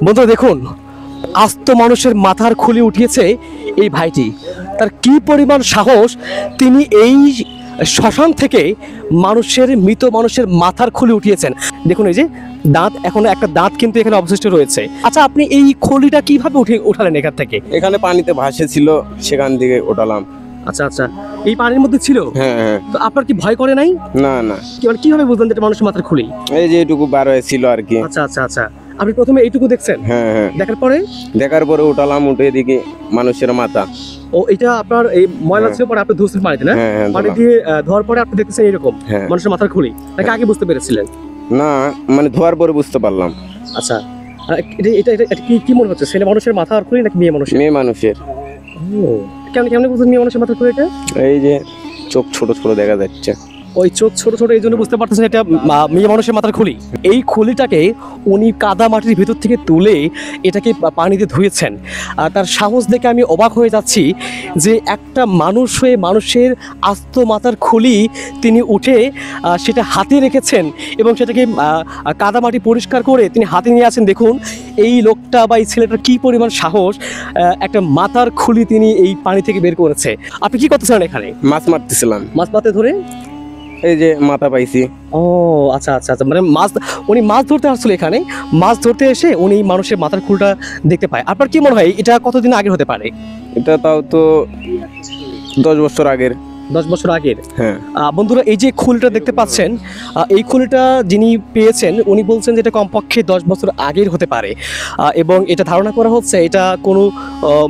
বন্ধুরা দেখুন, আস্ত মানুষের মাথার খুলি উঠিয়েছে এই ভাইটি। তার কি পরিমাণ সাহস, তিনি এই শ্মশান থেকে মৃত মানুষের মাথার খুলি উঠিয়েছেন। দেখুন এই যে দাঁত, এখন একটা দাঁত কিন্তু এখানে অবশিষ্ট রয়েছে। আচ্ছা, আপনি এই খুলিটা কিভাবে উঠালেন এখান থেকে? এখানে পানিতে ভাসে ছিল, সেখান থেকে ওঠালাম। আচ্ছা আচ্ছা, এই পানির মধ্যে ছিল? হ্যাঁ হ্যাঁ। তো আপনার কি ভয় করে নাই? না না, কিভাবে বুঝলেন এটা মানুষের মাথার খুলি? এই যে এটুকু বার হয়েছিল আর কি। আচ্ছা আচ্ছা আচ্ছা, আপনি প্রথমে এইটুকু দেখছেন? হ্যাঁ হ্যাঁ। দেখার পরে উঠালাম, উঠে দিকে মানুষের মাথা। ও, এটা আপনার এই ময়লা ছিল, পরে আপনি ধুয়েছেন পানিতে না? পানি দিয়ে ধোয়ার পরে আপনি দেখতেছেন এরকম মানুষের মাথার খুলি, নাকি আগে বুঝতে পেরেছিলেন? না, মানে ধোয়ার পরে বুঝতে পারলাম। আচ্ছা, এটা এটা এটা কি মনে হচ্ছে, ছেলে মানুষের মাথার খুলি নাকি মেয়ে মানুষের? মেয়ে মানুষের। ও, কেমন বুঝছেন মেয়ে মানুষের মাথার খুলি? এটা এই যে চোখ ছোট ছোট দেখা যাচ্ছে। ওই চোখ ছোট ছোট, এই জন্য বুঝতে পারতেছেন এটা মেয়ে মানুষের মাথার খুলি। এই খুলিটাকে উনি কাদা মাটির ভিতর থেকে তুলে এটাকে পানিতে ধুয়েছেন। আর তার সাহস দেখে আমি অবাক হয়ে যাচ্ছি যে একটা মানুষ হয়ে মানুষের আস্ত মাথার খুলি তিনি উঠে সেটা হাতে রেখেছেন এবং সেটাকে কাদা মাটি পরিষ্কার করে তিনি হাতে নিয়ে আছেন। দেখুন এই লোকটা বা এই ছেলেটার কী পরিমাণ সাহস, একটা মাথার খুলি তিনি এই পানি থেকে বের করেছে। আপনি কি করতেছিলেন এখানে? মাছ মারতেছিলাম। মাছ পাতে ধরে এই যে মাথা পাইছি। ও আচ্ছা আচ্ছা আচ্ছা, মানে উনি মাছ ধরতে আসছিল এখানে। মাছ ধরতে এসে উনি মানুষের মাথার খুলটা দেখতে পায়। আপনার কি মনে হয় এটা কতদিন আগের হতে পারে? এটা তাও তো 10 বছর আগের। 10 বছর আগের? হ্যাঁ। বন্ধুরা, এই যে খুলটা দেখতে পাচ্ছেন, এই খুলটা যিনি পেয়েছেন উনি বলছেন যে এটা কমপক্ষে 10 বছর আগের হতে পারে এবং এটা ধারণা করা হচ্ছে এটা কোনো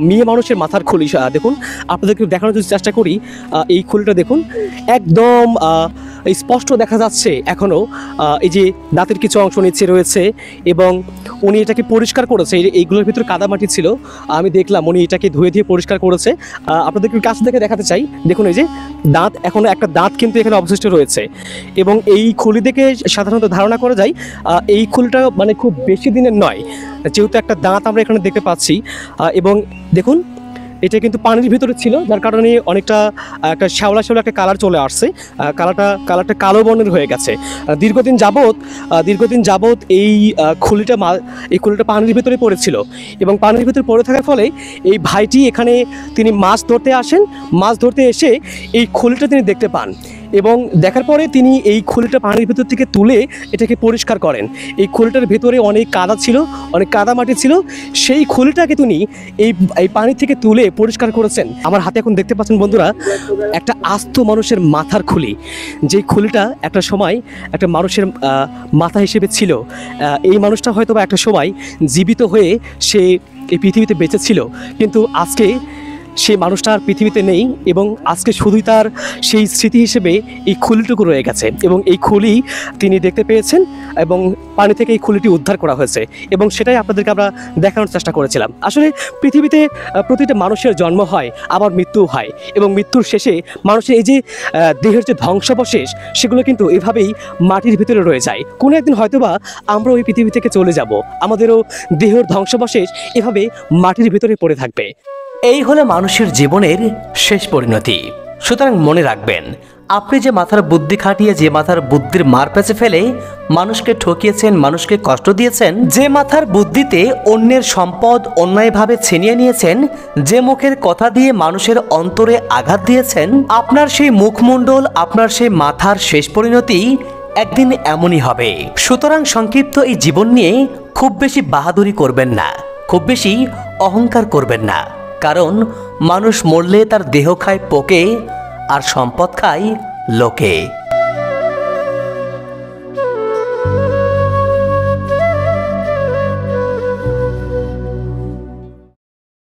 মেয়ে মানুষের মাথার খুলি। দেখুন, আপনাদেরকে দেখানোর যদি চেষ্টা করি, এই খুলটা দেখুন একদম স্পষ্ট দেখা যাচ্ছে এখনও। এই যে দাঁতের কিছু অংশ নিচে রয়েছে এবং উনি এটাকে পরিষ্কার করেছে। এইগুলোর ভিতরে কাদামাটি ছিল, আমি দেখলাম উনি এটাকে ধুয়ে দিয়ে পরিষ্কার করেছে। আপনাদেরকে কাছ থেকে দেখাতে চাই। দেখুন এই যে দাঁত, এখনও একটা দাঁত কিন্তু এখানে অবশিষ্ট রয়েছে এবং এই খুলি থেকে সাধারণত ধারণা করা যায় এই খুলিটা মানে খুব বেশি দিনের নয়, যেহেতু একটা দাঁত আমরা এখানে দেখতে পাচ্ছি। এবং দেখুন এটা কিন্তু পানির ভিতরে ছিল, যার কারণে অনেকটা একটা শ্যাওলা একটা কালার চলে আসছে। কালারটা কালো বর্ণের হয়ে গেছে। দীর্ঘদিন যাবত এই খুলিটা পানির ভিতরে পড়েছিল এবং পানির ভিতরে পড়ে থাকার ফলে এই ভাইটি এখানে তিনি মাছ ধরতে আসেন। মাছ ধরতে এসে এই খুলিটা তিনি দেখতে পান এবং দেখার পরে তিনি এই খুলিটা পানির ভিতর থেকে তুলে এটাকে পরিষ্কার করেন। এই খুলিটার ভেতরে অনেক কাদা ছিল, অনেক কাদা মাটি ছিল। সেই খুলিটাকে তিনি এই পানি থেকে তুলে পরিষ্কার করেছেন। আমার হাতে এখন দেখতে পাচ্ছেন বন্ধুরা একটা আস্ত মানুষের মাথার খুলি, যেই খুলিটা একটা সময় একটা মানুষের মাথা হিসেবে ছিল। এই মানুষটা হয়তো বা একটা সময় জীবিত হয়ে সে এই পৃথিবীতে বেঁচে ছিল, কিন্তু আজকে সেই মানুষটা আর পৃথিবীতে নেই এবং আজকে শুধুই তার সেই স্মৃতি হিসেবে এই খুলিটুকু রয়ে গেছে এবং এই খুলি তিনি দেখতে পেয়েছেন এবং পানি থেকে এই খুলিটি উদ্ধার করা হয়েছে এবং সেটাই আপনাদেরকে আমরা দেখানোর চেষ্টা করেছিলাম। আসলে পৃথিবীতে প্রতিটা মানুষের জন্ম হয়, আবার মৃত্যু হয় এবং মৃত্যুর শেষে মানুষের এই যে দেহের যে ধ্বংসাবশেষ সেগুলো কিন্তু এভাবেই মাটির ভিতরে রয়ে যায়। কোনো একদিন হয়তোবা আমরা ওই পৃথিবী থেকে চলে যাব, আমাদেরও দেহের ধ্বংসাবশেষ এভাবে মাটির ভিতরে পড়ে থাকবে। এই হলো মানুষের জীবনের শেষ পরিণতি। সুতরাং মনে রাখবেন, আপনি যে মাথার বুদ্ধি খাটিয়ে, যে মাথার বুদ্ধির মার পেঁচে ফেলে মানুষকে ঠকিয়েছেন, মানুষকে কষ্ট দিয়েছেন, যে মাথার বুদ্ধিতে অন্যের সম্পদ অন্যায়ভাবে ছিনিয়ে নিয়েছেন, যে মুখের কথা দিয়ে মানুষের অন্তরে আঘাত দিয়েছেন, আপনার সেই মুখমণ্ডল, আপনার সেই মাথার শেষ পরিণতি একদিন এমনই হবে। সুতরাং সংক্ষিপ্ত এই জীবন নিয়ে খুব বেশি বাহাদুরি করবেন না, খুব বেশি অহংকার করবেন না, কারণ মানুষ মরলে তার দেহ খায় পোকে আর সম্পদ খায় লোকে।